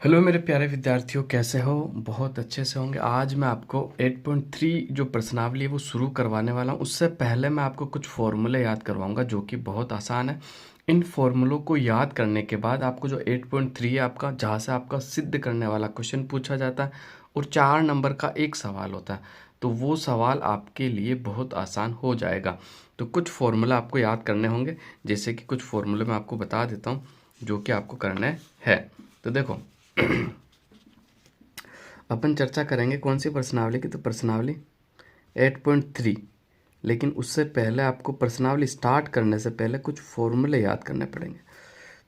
Hello मेरे प्यारे विद्यार्थियों, कैसे हो? बहुत अच्छे से होंगे। आज मैं आपको 8.3 जो प्रश्नावली है वो शुरू करवाने वाला हूँ। उससे पहले मैं आपको कुछ फॉर्मूले याद करवाऊंगा जो कि बहुत आसान है। इन फॉर्मूलों को याद करने के बाद आपको जो 8.3 है आपका, जहाँ से आपका सिद्ध करने वाला क्वेश्चन पूछा जाता है और 4 नंबर का एक सवाल होता है, तो वो सवाल आपके लिए बहुत आसान हो जाएगा। तो कुछ फॉर्मूला आपको याद करने होंगे, जैसे कि कुछ फॉर्मूले मैं आपको बता देता हूँ जो कि आपको करने हैं। तो देखो, अपन चर्चा करेंगे कौन सी प्रश्नावली की, तो प्रश्नावली 8.3। लेकिन उससे पहले आपको प्रश्नावली स्टार्ट करने से पहले कुछ फॉर्मूले याद करने पड़ेंगे।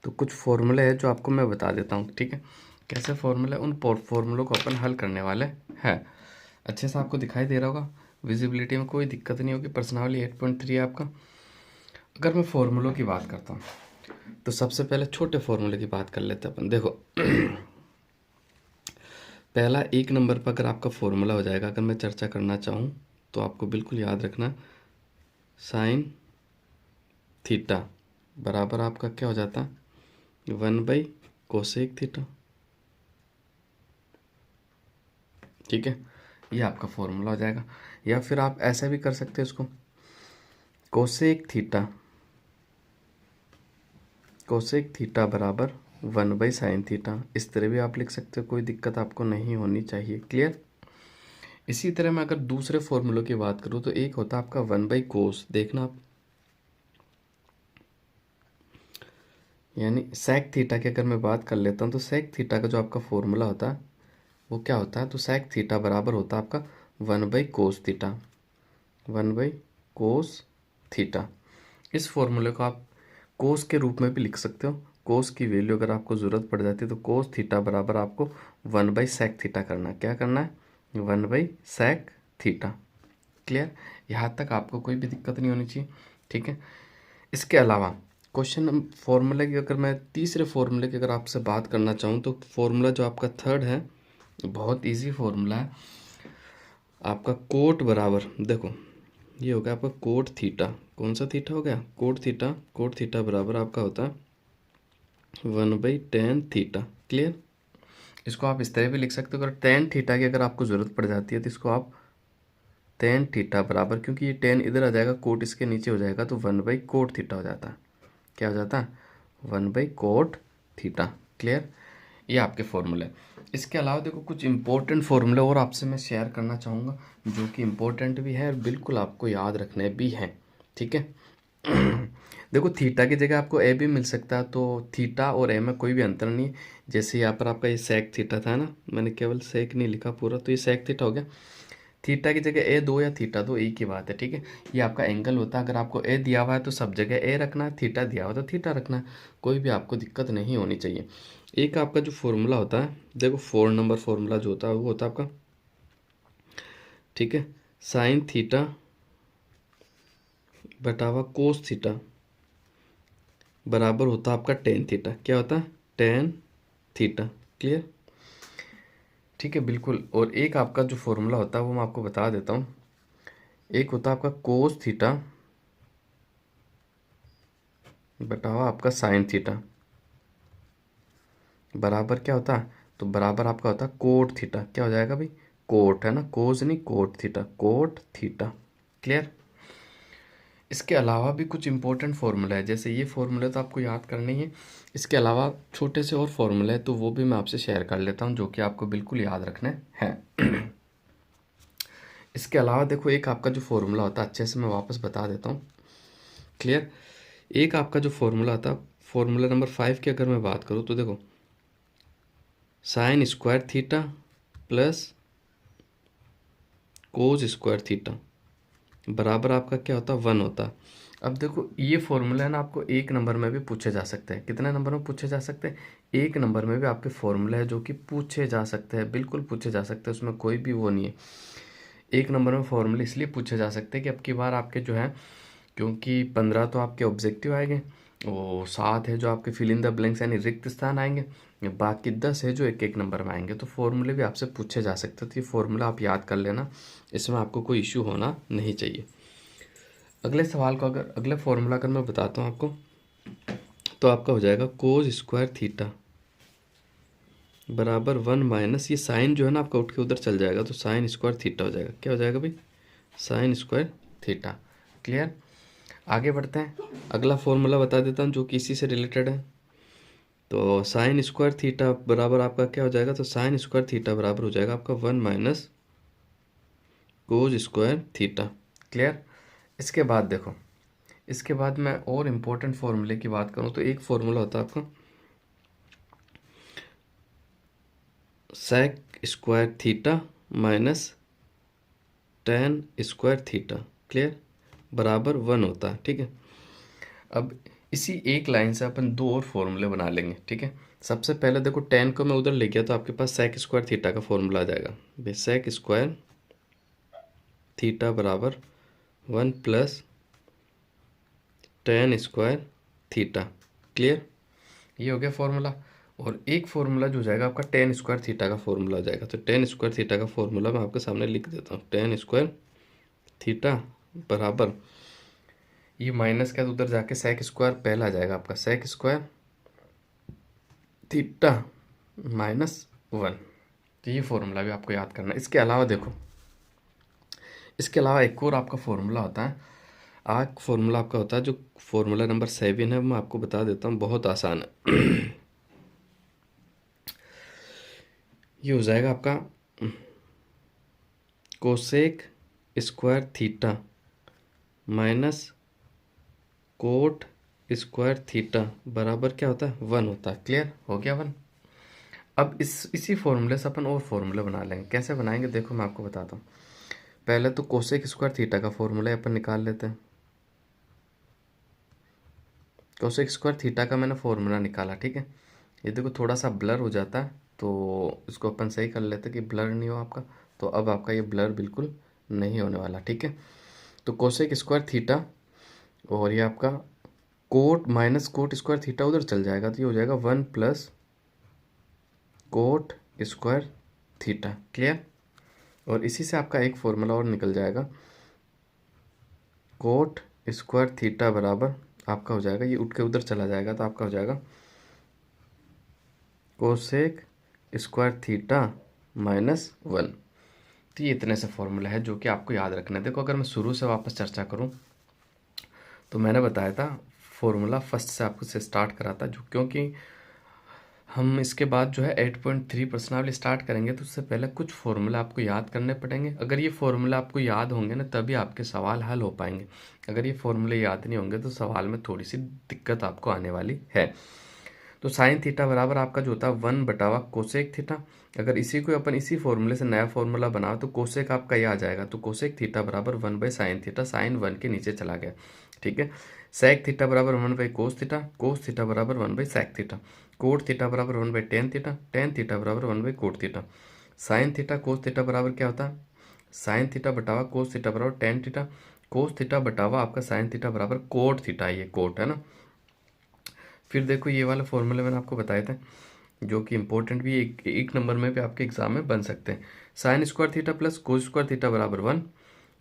तो कुछ फॉर्मूले हैं जो आपको मैं बता देता हूँ, ठीक है? कैसे फॉर्मूले, उन फॉर्मूलों को अपन हल करने वाले हैं। अच्छे से आपको दिखाई दे रहा होगा, विजिबिलिटी में कोई दिक्कत नहीं होगी। प्रश्नावली 8.3 है आपका। अगर मैं फॉर्मूलों की बात करता हूँ तो सबसे पहले छोटे फॉर्मूले की बात कर लेते हैं अपन। देखो, पहला 1 नंबर पर अगर आपका फॉर्मूला हो जाएगा, अगर मैं चर्चा करना चाहूँ तो आपको बिल्कुल याद रखना, साइन थीटा बराबर आपका क्या हो जाता है, 1/कोसेक थीटा। ठीक है, ये आपका फॉर्मूला हो जाएगा। या फिर आप ऐसे भी कर सकते हो इसको, कोसेक थीटा बराबर 1/साइन थीटा। इस तरह भी आप लिख सकते हो, कोई दिक्कत आपको नहीं होनी चाहिए। क्लियर? इसी तरह मैं अगर दूसरे फॉर्मूलों की बात करूँ तो एक होता है आपका 1/कोस। देखना आप, यानी सेक थीटा की अगर मैं बात कर लेता हूँ तो सेक थीटा का जो आपका फॉर्मूला होता है वो क्या होता है, तो सेक थीटा बराबर होता है आपका 1/कोस थीटा। 1/कोस थीटा। इस फॉर्मूले को आप कोस के रूप में भी लिख सकते हो। कोस की वैल्यू अगर आपको ज़रूरत पड़ जाती है तो कोस थीटा बराबर आपको 1/सेक थीटा करना है। क्या करना है? 1/सेक थीटा। क्लियर? यहाँ तक आपको कोई भी दिक्कत नहीं होनी चाहिए। ठीक है, इसके अलावा क्वेश्चन फॉर्मूले की अगर मैं तीसरे फॉर्मूले की अगर आपसे बात करना चाहूँ तो फॉर्मूला जो आपका थर्ड है, बहुत इजी फॉर्मूला है आपका। कोट बराबर, देखो ये हो गया आपका कोट थीटा। कौन सा थीटा हो गया? Cot theta. कोट थीटा बराबर आपका होता है 1/tan थीटा। क्लियर? इसको आप इस तरह भी लिख सकते हो, अगर tan थीटा की अगर आपको ज़रूरत पड़ जाती है तो इसको आप tan थीटा बराबर, क्योंकि ये tan इधर आ जाएगा, कोट इसके नीचे हो जाएगा, तो 1/कोट थीटा हो जाता है। क्या हो जाता है? 1/कोट थीटा। क्लियर? ये आपके फॉर्मूले। इसके अलावा देखो, कुछ इंपॉर्टेंट फॉर्मूले और आपसे मैं शेयर करना चाहूँगा जो कि इम्पोर्टेंट भी है और बिल्कुल आपको याद रखने भी हैं। ठीक है? देखो, थीटा की जगह आपको ए भी मिल सकता है, तो थीटा और ए में कोई भी अंतर नहीं है। जैसे यहाँ पर आपका ये सेक थीटा था ना, मैंने केवल सेक नहीं लिखा पूरा, तो ये सेक थीटा हो गया। थीटा की जगह ए दो या थीटा दो, एक ही बात है। ठीक है, ये आपका एंगल होता है। अगर आपको ए दिया हुआ है तो सब जगह ए रखना है, थीटा दिया हुआ तो थीटा रखना है। कोई भी आपको दिक्कत नहीं होनी चाहिए। एक आपका जो फॉर्मूला होता है, देखो 4 नंबर फॉर्मूला जो होता है वो होता है आपका, ठीक है, साइन थीटा बटावा कोस थीटा बराबर होता है आपका टेन थीटा। क्या होता है? Tan theta. क्लियर? ठीक है, बिल्कुल। और एक आपका जो फॉर्मूला होता है वो मैं आपको बता देता हूँ। एक होता है आपका कोस थीटा बटावा आपका साइन थीटा बराबर क्या होता है, तो बराबर आपका होता है कोट थीटा। क्या हो जाएगा भाई? कोट है ना, कोस नहीं, cot theta, cot theta. Clear? इसके अलावा भी कुछ इंपॉर्टेंट फार्मूला है, जैसे ये फार्मूला तो आपको याद करना ही है। इसके अलावा छोटे से और फार्मूला है, तो वो भी मैं आपसे शेयर कर लेता हूँ जो कि आपको बिल्कुल याद रखने हैं। इसके अलावा देखो, एक आपका जो फार्मूला होता है, अच्छे से मैं वापस बता देता हूँ। क्लियर? एक आपका जो फार्मूला आता है, फार्मूला नंबर 5 की अगर मैं बात करूँ तो देखो, sign square theta plus cos square theta बराबर आपका क्या होता है? 1 होता है। अब देखो, ये फॉर्मूला है ना, आपको 1 नंबर में भी पूछे जा सकते हैं। कितने नंबर में पूछे जा सकते हैं? 1 नंबर में भी आपके फॉर्मूला है जो कि पूछे जा सकते हैं, बिल्कुल पूछे जा सकते हैं, उसमें कोई भी वो नहीं है। 1 नंबर में फॉर्मूले इसलिए पूछे जा सकते हैं कि अब की बार आपके जो है, क्योंकि 15 तो आपके ऑब्जेक्टिव आएंगे, वो 7 है जो आपके फिल इन द ब्लैंक्स यानी रिक्त स्थान आएंगे, बाकी 10 है जो एक एक नंबर में आएंगे, तो फॉर्मूले भी आपसे पूछे जा सकते हैं। तो ये फॉर्मूला आप याद कर लेना, इसमें आपको कोई इश्यू होना नहीं चाहिए। अगले सवाल को अगर, अगले फॉर्मूला अगर मैं बताता हूँ आपको, तो आपका हो जाएगा कोस स्क्वायर थीटा बराबर 1 माइनस ये साइन जो है ना आपका उठ के उधर चल जाएगा, तो साइन स्क्वायर थीटा हो जाएगा। क्या हो जाएगा भाई? Sign square theta. क्लियर? आगे बढ़ते हैं। अगला फॉर्मूला बता देता हूँ जो कि इसी से रिलेटेड है। तो साइन स्क्वायर थीटा बराबर आपका क्या हो जाएगा? तो साइन स्क्वायर थीटा बराबर हो जाएगा आपका 1 minus cos square theta. Clear? इसके बाद देखो, इसके बाद मैं और इम्पोर्टेंट फॉर्मूले की बात करूँ तो एक फॉर्मूला होता है आपका sec square theta minus tan square theta. Clear? बराबर 1 होता है। ठीक है, अब इसी एक लाइन से अपन दो और फॉर्मूले बना लेंगे। ठीक है, सबसे पहले देखो टेन को मैं उधर ले गया तो आपके पास सेक स्क्वायर थीटा का फॉर्मूला आ जाएगा। सेक स्क्वायर थीटा बराबर 1 plus tan square theta. Clear? ये हो गया फॉर्मूला। और एक फॉर्मूला जो हो जाएगा आपका टेन स्क्वायर थीटा का फॉर्मूला हो जाएगा। तो टेन स्क्वायर थीटा का फॉर्मूला मैं आपके सामने लिख देता हूँ। टेन स्क्वायर थीटा बराबर ये माइनस का तो उधर जाके सेक स्क्वायर पहला आ जाएगा आपका, सेक स्क्वायर थीटा माइनस 1। तो ये फॉर्मूला भी आपको याद करना है। इसके अलावा देखो, इसके अलावा एक और आपका फॉर्मूला होता है। आज फॉर्मूला आपका होता है जो फॉर्मूला नंबर 7 है, मैं आपको बता देता हूँ, बहुत आसान है। ये हो जाएगा आपका cosec square theta minus cot square theta बराबर क्या होता है? 1 होता है। क्लियर हो गया 1? अब इसी फॉर्मूले से अपन और फॉर्मूले बना लेंगे। कैसे बनाएंगे देखो मैं आपको बताता हूँ। पहले तो कोसेक स्क्वायर थीटा का फॉर्मूला अपन निकाल लेते हैं। कोसेक स्क्वायर थीटा का मैंने फॉर्मूला निकाला। ठीक है, ये देखो थोड़ा सा ब्लर हो जाता है तो इसको अपन सही कर लेते हैं कि ब्लर नहीं हो आपका। तो अब आपका ये ब्लर बिल्कुल नहीं होने वाला। ठीक है, तो कोसेक स्क्वायर थीटा और ये आपका cot minus cot square theta उधर चल जाएगा, तो ये हो जाएगा 1 plus cot square theta. Clear? और इसी से आपका एक फॉर्मूला और निकल जाएगा, कोट स्क्वायर थीटा बराबर आपका हो जाएगा, ये उठ के उधर चला जाएगा तो आपका हो जाएगा कोसेक स्क्वायर थीटा माइनस 1। तो ये इतने से फॉर्मूला है जो कि आपको याद रखना है। देखो अगर मैं शुरू से वापस चर्चा करूं तो मैंने बताया था फॉर्मूला फर्स्ट से आपको से स्टार्ट करा था, जो क्योंकि हम इसके बाद जो है 8.3 प्रश्नावली स्टार्ट करेंगे तो उससे पहले कुछ फॉर्मूला आपको याद करने पड़ेंगे। अगर ये फॉर्मूला आपको याद होंगे ना तभी आपके सवाल हल हो पाएंगे। अगर ये फॉर्मूले याद नहीं होंगे तो सवाल में थोड़ी सी दिक्कत आपको आने वाली है। तो साइन थीटा बराबर आपका जो होता है 1/, कोसेक थीटा। अगर इसी को अपन इसी फॉर्मूले से नया फॉर्मूला बनाओ तो कोसेक आपका ये आ जाएगा। तो कोसेक थीटा बराबर 1/साइन थीटा, साइन 1 के नीचे चला गया। ठीक है, सेक थीटा बराबर 1/कोस थीटा, कोस थीटा बराबर 1/सेक थीटा, कोट थीटा बराबर 1/टेन थीटा, टेन थीटा बराबर 1/कोट theta. Sine theta cos theta बराबर क्या होता है? साइन थीटा बटावा कोस थीटा बराबर टेन थीटा, कोस थीटा बटावा आपका साइन थीटा बराबर कोट थीटा। ये कोट है ना। फिर देखो ये वाला फॉर्मूला मैंने आपको बताया था जो कि इंपॉर्टेंट भी एक नंबर में भी आपके एग्जाम में बन सकते हैं। Sign square theta plus cos square theta बराबर 1।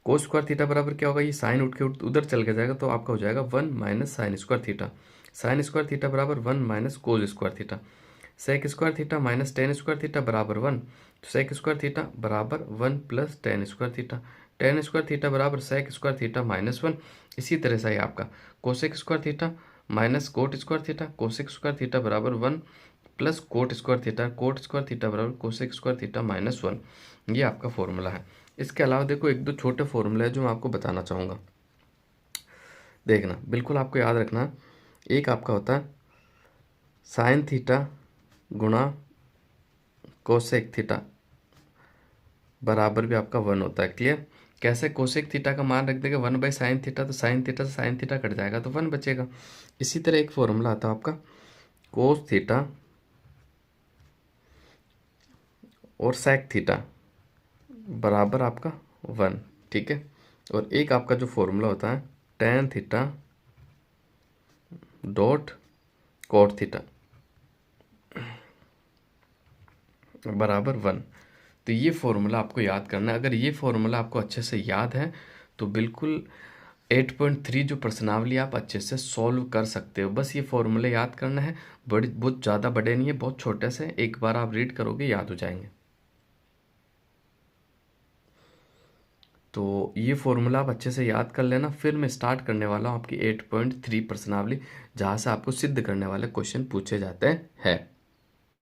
कोस स्क्वायर थीटा बराबर क्या होगा? ये साइन उठ के उधर चल के जाएगा तो आपका हो जाएगा 1 minus sine square theta. Sine square theta बराबर 1 minus cos square theta. Sec square theta minus tan square theta बराबर 1। तो सेक स्क्वायर थीटा बराबर 1 plus tan square theta. Tan square theta बराबर सेक स्क्वायर थीटा माइनस 1। इसी तरह से आपका cosec square theta minus cot square theta, cosec square theta बराबर 1 plus cot square theta, coat square theta बराबर cosec square theta minus 1। ये आपका formula है। इसके अलावा देखो एक दो छोटे फॉर्मूले हैं जो मैं आपको बताना चाहूँगा। देखना बिल्कुल आपको याद रखना। एक आपका होता है साइन थीटा गुणा कोसेक थीटा बराबर भी आपका 1 होता है। क्लियर? कैसे? कोसेक थीटा का मान रख देगा 1/साइन थीटा, तो साइन थीटा से साइन थीटा कट जाएगा तो 1 बचेगा। इसी तरह एक फॉर्मूला आता है आपका कोस थीटा और सेक थीटा बराबर आपका 1। ठीक है, और एक आपका जो फॉर्मूला होता है tan theta dot cot theta बराबर 1। तो ये फॉर्मूला आपको याद करना है। अगर ये फॉर्मूला आपको अच्छे से याद है तो बिल्कुल 8.3 जो प्रश्नावली आप अच्छे से सॉल्व कर सकते हो। बस ये फॉर्मूले याद करना है, बड़ी बहुत ज़्यादा बड़े नहीं है, बहुत छोटे से, एक बार आप रीड करोगे याद हो जाएंगे। तो ये फॉर्मूला आप अच्छे से याद कर लेना। फिर मैं स्टार्ट करने वाला हूँ आपकी 8.3 प्रश्नावली, जहाँ से आपको सिद्ध करने वाले क्वेश्चन पूछे जाते हैं।